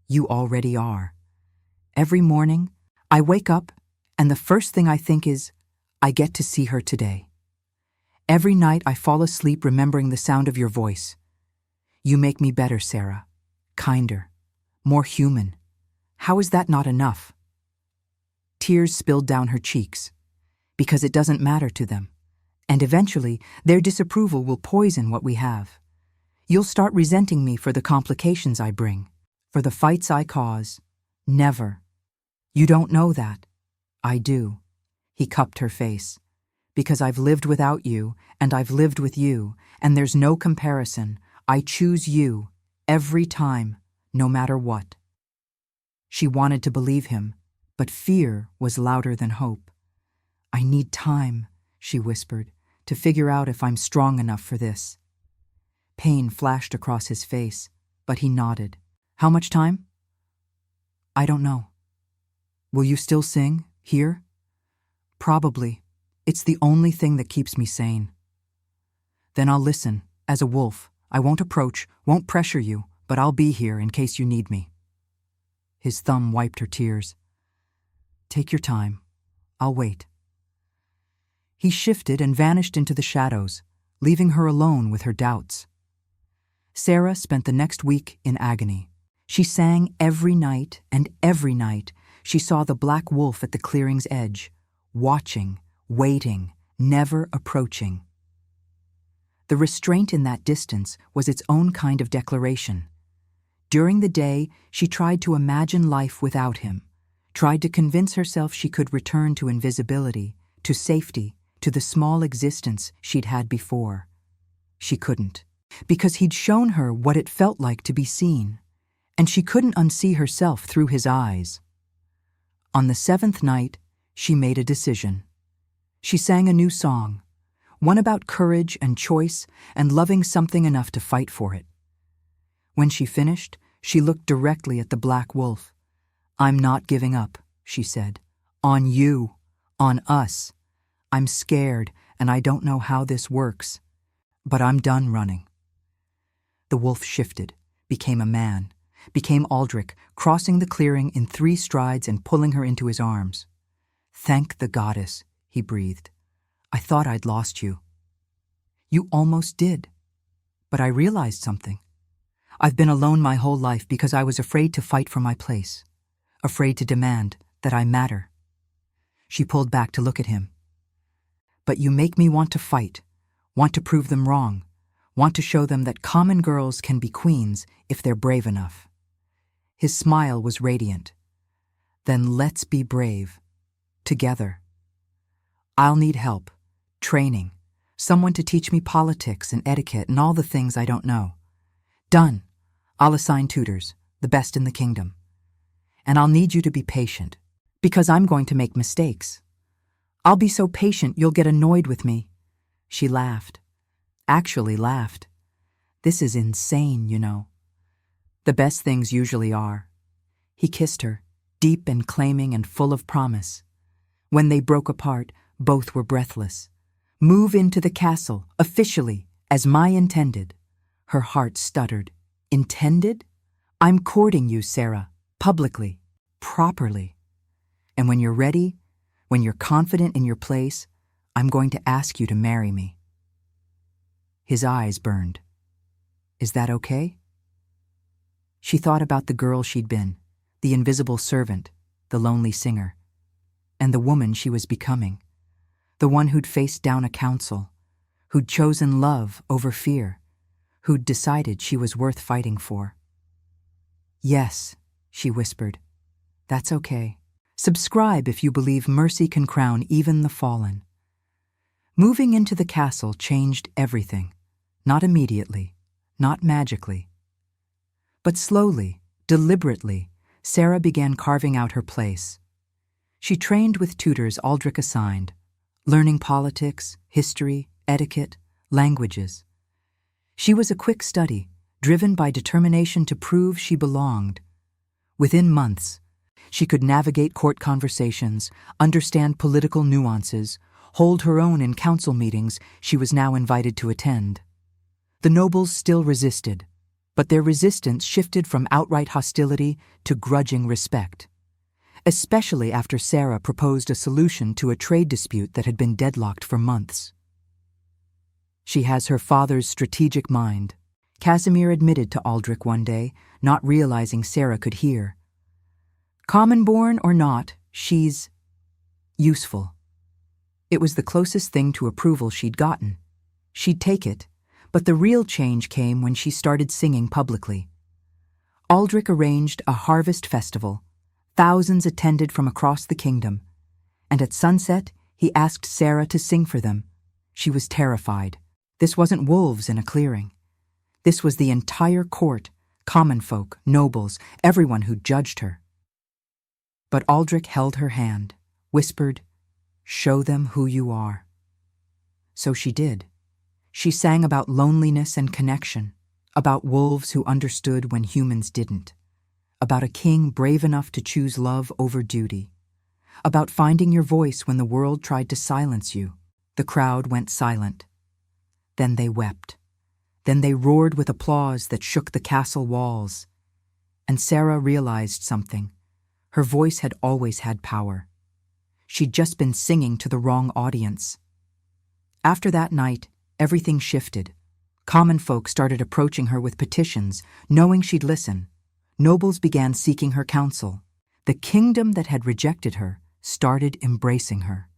You already are. Every morning, I wake up, and the first thing I think is, I get to see her today. Every night I fall asleep remembering the sound of your voice. You make me better, Sarah. Kinder. More human. How is that not enough? Tears spilled down her cheeks. Because it doesn't matter to them. And eventually, their disapproval will poison what we have. You'll start resenting me for the complications I bring, for the fights I cause. Never. You don't know that. I do. He cupped her face. Because I've lived without you, and I've lived with you, and there's no comparison. I choose you, every time, no matter what. She wanted to believe him, but fear was louder than hope. I need time, she whispered, to figure out if I'm strong enough for this. Pain flashed across his face, but he nodded. How much time? I don't know. Will you still sing, here? Probably. It's the only thing that keeps me sane. Then I'll listen, as a wolf. I won't approach, won't pressure you, but I'll be here in case you need me. His thumb wiped her tears. Take your time. I'll wait. He shifted and vanished into the shadows, leaving her alone with her doubts. Sarah spent the next week in agony. She sang every night, and every night she saw the black wolf at the clearing's edge, watching, waiting, never approaching. The restraint in that distance was its own kind of declaration. During the day, she tried to imagine life without him, tried to convince herself she could return to invisibility, to safety, to the small existence she'd had before. She couldn't, because he'd shown her what it felt like to be seen, and she couldn't unsee herself through his eyes. On the 7th night, she made a decision. She sang a new song, one about courage and choice and loving something enough to fight for it. When she finished, she looked directly at the black wolf. I'm not giving up, she said. On you, on us. I'm scared and I don't know how this works, but I'm done running. The wolf shifted, became a man, became Aldrich, crossing the clearing in 3 strides and pulling her into his arms. Thank the goddess, he breathed. I thought I'd lost you. You almost did. But I realized something. I've been alone my whole life because I was afraid to fight for my place, afraid to demand that I matter. She pulled back to look at him. But you make me want to fight, want to prove them wrong, want to show them that common girls can be queens if they're brave enough. His smile was radiant. Then let's be brave. Together. I'll need help, training, someone to teach me politics and etiquette and all the things I don't know. Done. I'll assign tutors, the best in the kingdom. And I'll need you to be patient, because I'm going to make mistakes. I'll be so patient you'll get annoyed with me. She laughed. Actually laughed. This is insane, you know. The best things usually are. He kissed her, deep and claiming and full of promise. When they broke apart, both were breathless. Move into the castle, officially, as my intended. Her heart stuttered. Intended? I'm courting you, Sarah, publicly, properly. And when you're ready, when you're confident in your place, I'm going to ask you to marry me. His eyes burned. Is that okay? She thought about the girl she'd been, the invisible servant, the lonely singer, and the woman she was becoming, the one who'd faced down a council, who'd chosen love over fear, who'd decided she was worth fighting for. Yes, she whispered. That's okay. Subscribe if you believe mercy can crown even the fallen. Moving into the castle changed everything. Not immediately, not magically. But slowly, deliberately, Sarah began carving out her place. She trained with tutors Aldrich assigned, learning politics, history, etiquette, languages. She was a quick study, driven by determination to prove she belonged. Within months, she could navigate court conversations, understand political nuances, hold her own in council meetings she was now invited to attend. The nobles still resisted, but their resistance shifted from outright hostility to grudging respect, especially after Sarah proposed a solution to a trade dispute that had been deadlocked for months. She has her father's strategic mind, Casimir admitted to Aldrich one day, not realizing Sarah could hear. Common-born or not, she's useful. It was the closest thing to approval she'd gotten. She'd take it, but the real change came when she started singing publicly. Aldrich arranged a harvest festival. Thousands attended from across the kingdom, and at sunset he asked Sarah to sing for them. She was terrified. This wasn't wolves in a clearing. This was the entire court, common folk, nobles, everyone who judged her. But Aldrich held her hand, whispered, "Show them who you are." So she did. She sang about loneliness and connection, about wolves who understood when humans didn't, about a king brave enough to choose love over duty, about finding your voice when the world tried to silence you. The crowd went silent. Then they wept. Then they roared with applause that shook the castle walls. And Sarah realized something. Her voice had always had power. She'd just been singing to the wrong audience. After that night, everything shifted. Common folk started approaching her with petitions, knowing she'd listen. Nobles began seeking her counsel. The kingdom that had rejected her started embracing her.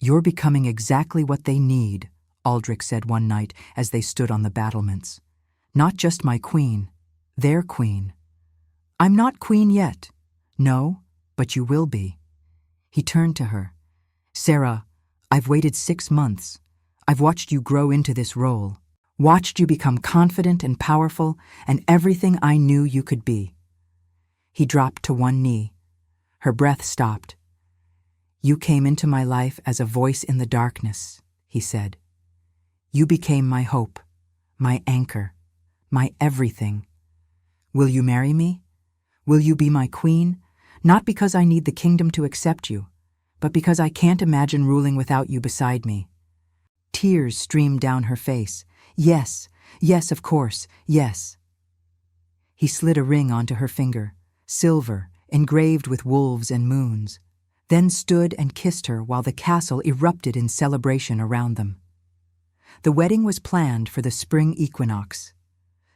"You're becoming exactly what they need," Aldrich said one night as they stood on the battlements. "Not just my queen, their queen." "I'm not queen yet." "No, but you will be." He turned to her. "Sarah, I've waited 6 months. I've watched you grow into this role, watched you become confident and powerful and everything I knew you could be." He dropped to one knee. Her breath stopped. "You came into my life as a voice in the darkness," he said. "You became my hope, my anchor, my everything. Will you marry me? Will you be my queen? Not because I need the kingdom to accept you, but because I can't imagine ruling without you beside me." Tears streamed down her face. "Yes, yes, of course, yes." He slid a ring onto her finger, silver, engraved with wolves and moons, then stood and kissed her while the castle erupted in celebration around them. The wedding was planned for the spring equinox.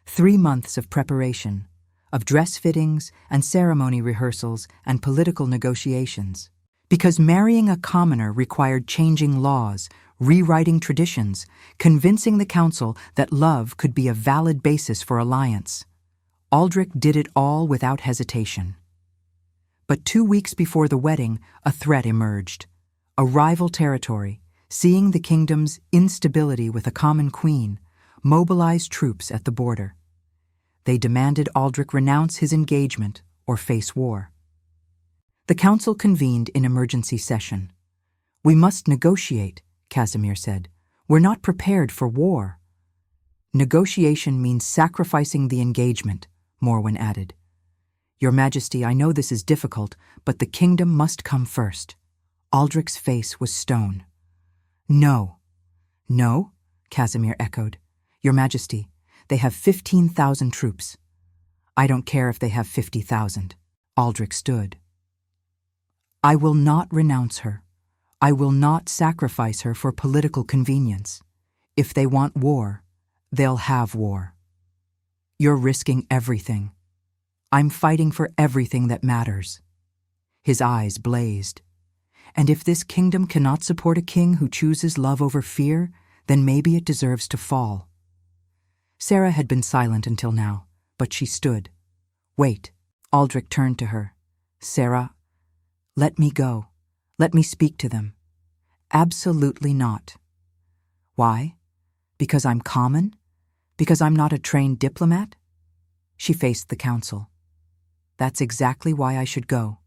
3 months of preparation, of dress fittings and ceremony rehearsals and political negotiations. Because marrying a commoner required changing laws, rewriting traditions, convincing the council that love could be a valid basis for alliance. Aldrich did it all without hesitation. But 2 weeks before the wedding, a threat emerged. A rival territory, seeing the kingdom's instability with a common queen, mobilized troops at the border. They demanded Aldrich renounce his engagement or face war. The council convened in emergency session. "We must negotiate," Casimir said. "We're not prepared for war." "Negotiation means sacrificing the engagement," Morwen added. "Your Majesty, I know this is difficult, but the kingdom must come first." Aldrich's face was stone. "No." "No?" Casimir echoed. "Your Majesty, they have 15,000 troops." "I don't care if they have 50,000. Aldrich stood. "I will not renounce her. I will not sacrifice her for political convenience. If they want war, they'll have war. You're risking everything. I'm fighting for everything that matters." His eyes blazed. "And if this kingdom cannot support a king who chooses love over fear, then maybe it deserves to fall." Sarah had been silent until now, but she stood. "Wait." Aldrich turned to her. "Sarah, let me go. Let me speak to them." "Absolutely not." "Why? Because I'm common? Because I'm not a trained diplomat?" She faced the council. "That's exactly why I should go.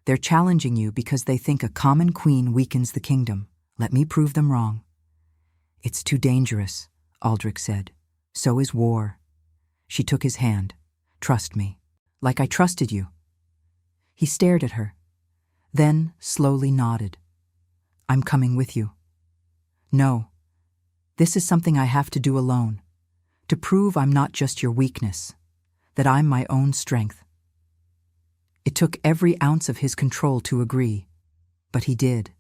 They're challenging you because they think a common queen weakens the kingdom. Let me prove them wrong." "It's too dangerous," Aldrich said. "So is war." She took his hand. "Trust me, like I trusted you." He stared at her, then slowly nodded. "I'm coming with you." "No, this is something I have to do alone, to prove I'm not just your weakness, that I'm my own strength." It took every ounce of his control to agree, but he did.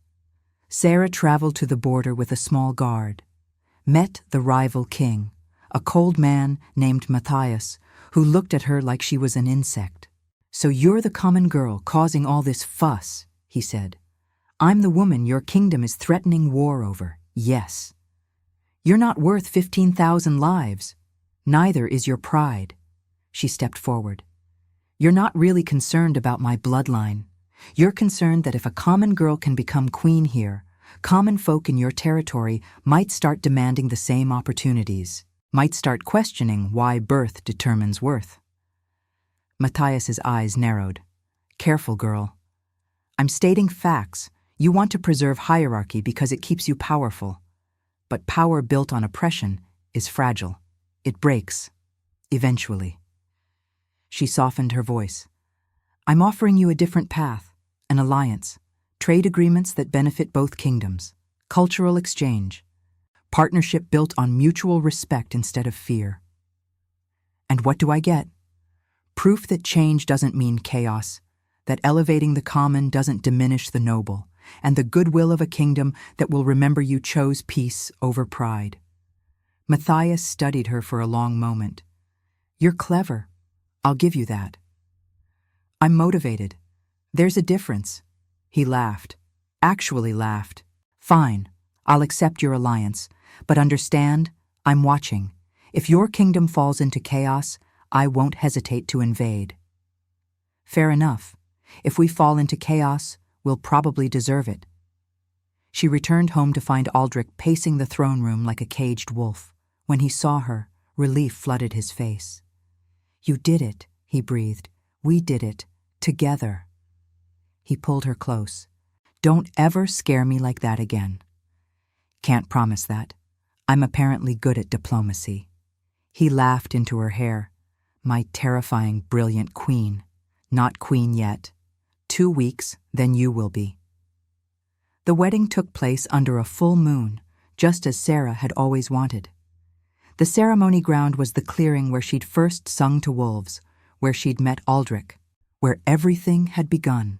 Sarah traveled to the border with a small guard, met the rival king, a cold man named Matthias, who looked at her like she was an insect. "So you're the common girl causing all this fuss," he said. I'm the woman your kingdom is threatening war over, yes. You're not worth 15,000 lives. Neither is your pride. She stepped forward. You're not really concerned about my bloodline. You're concerned that if a common girl can become queen here, common folk in your territory might start demanding the same opportunities, might start questioning why birth determines worth. Matthias's eyes narrowed. Careful, girl. I'm stating facts. You want to preserve hierarchy because it keeps you powerful. But power built on oppression is fragile. It breaks. Eventually. She softened her voice. I'm offering you a different path, an alliance, trade agreements that benefit both kingdoms, cultural exchange, partnership built on mutual respect instead of fear. And what do I get? Proof that change doesn't mean chaos, that elevating the common doesn't diminish the noble, and the goodwill of a kingdom that will remember you chose peace over pride. Matthias studied her for a long moment. You're clever. I'll give you that. I'm motivated. There's a difference. He laughed. Actually laughed. Fine, I'll accept your alliance, but understand, I'm watching. If your kingdom falls into chaos, I won't hesitate to invade. Fair enough. If we fall into chaos, we'll probably deserve it. She returned home to find Aldrich pacing the throne room like a caged wolf. When he saw her, relief flooded his face. You did it, he breathed. We did it. Together. He pulled her close. Don't ever scare me like that again. Can't promise that. I'm apparently good at diplomacy. He laughed into her hair. My terrifying, brilliant queen. Not queen yet. 2 weeks, then you will be. The wedding took place under a full moon, just as Sarah had always wanted. The ceremony ground was the clearing where she'd first sung to wolves, where she'd met Aldrich, where everything had begun.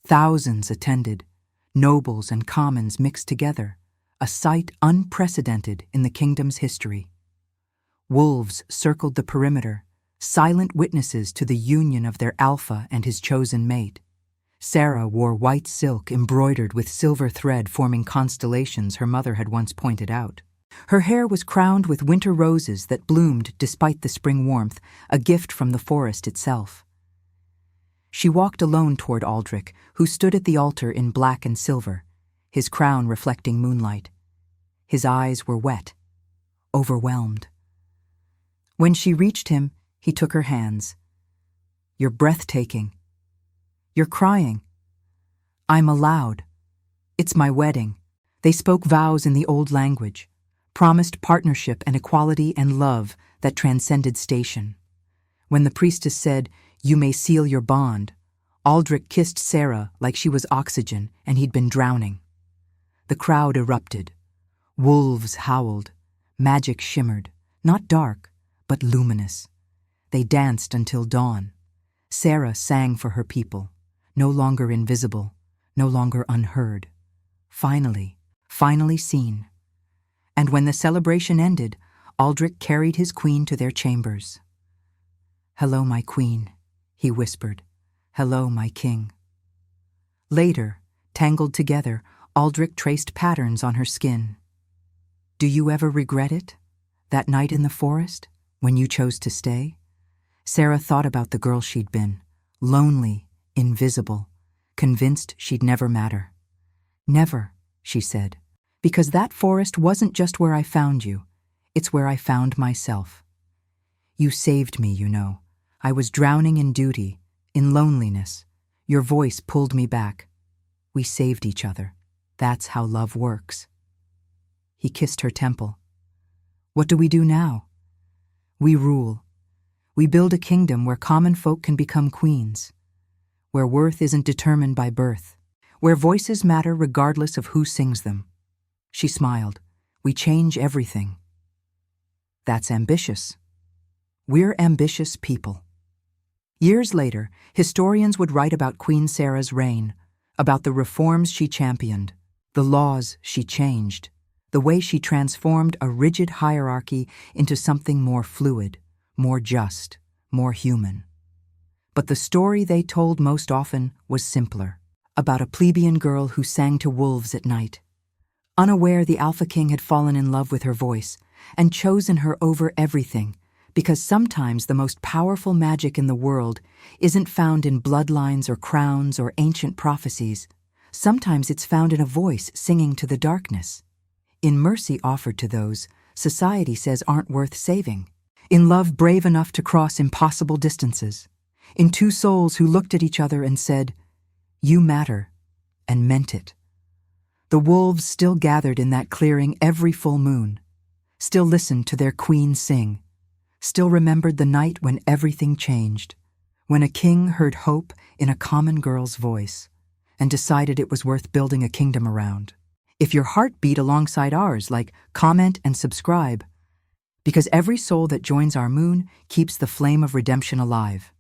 Thousands attended, nobles and commons mixed together, a sight unprecedented in the kingdom's history. Wolves circled the perimeter, silent witnesses to the union of their alpha and his chosen mate. Sarah wore white silk embroidered with silver thread forming constellations her mother had once pointed out. Her hair was crowned with winter roses that bloomed despite the spring warmth, a gift from the forest itself. She walked alone toward Aldrich, who stood at the altar in black and silver, his crown reflecting moonlight. His eyes were wet, overwhelmed. When she reached him, he took her hands. You're breathtaking. You're crying. I'm allowed. It's my wedding. They spoke vows in the old language, promised partnership and equality and love that transcended station. When the priestess said, You may seal your bond, Aldrich kissed Sarah like she was oxygen and he'd been drowning. The crowd erupted. Wolves howled. Magic shimmered, not dark, but luminous. They danced until dawn. Sarah sang for her people, no longer invisible, no longer unheard. Finally seen. And when the celebration ended, Aldrich carried his queen to their chambers. Hello, my queen, he whispered. Hello, my king. Later, tangled together, Aldrich traced patterns on her skin. Do you ever regret it? That night in the forest, when you chose to stay? Sarah thought about the girl she'd been, lonely, invisible, convinced she'd never matter. Never, she said, because that forest wasn't just where I found you, it's where I found myself. You saved me, you know. I was drowning in duty, in loneliness. Your voice pulled me back. We saved each other. That's how love works. He kissed her temple. What do we do now? We rule. We build a kingdom where common folk can become queens, where worth isn't determined by birth, where voices matter regardless of who sings them. She smiled. We change everything. That's ambitious. We're ambitious people. Years later, historians would write about Queen Sarah's reign, about the reforms she championed, the laws she changed, the way she transformed a rigid hierarchy into something more fluid, more just, more human. But the story they told most often was simpler. about a plebeian girl who sang to wolves at night. Unaware, the Alpha King had fallen in love with her voice and chosen her over everything, because sometimes the most powerful magic in the world isn't found in bloodlines or crowns or ancient prophecies. Sometimes it's found in a voice singing to the darkness. In mercy offered to those society says aren't worth saving. In love brave enough to cross impossible distances. In two souls who looked at each other and said, "You matter," and meant it. The wolves still gathered in that clearing every full moon, still listened to their queen sing, still remembered the night when everything changed, when a king heard hope in a common girl's voice and decided it was worth building a kingdom around. If your heart beat alongside ours, comment and subscribe, because every soul that joins our moon keeps the flame of redemption alive.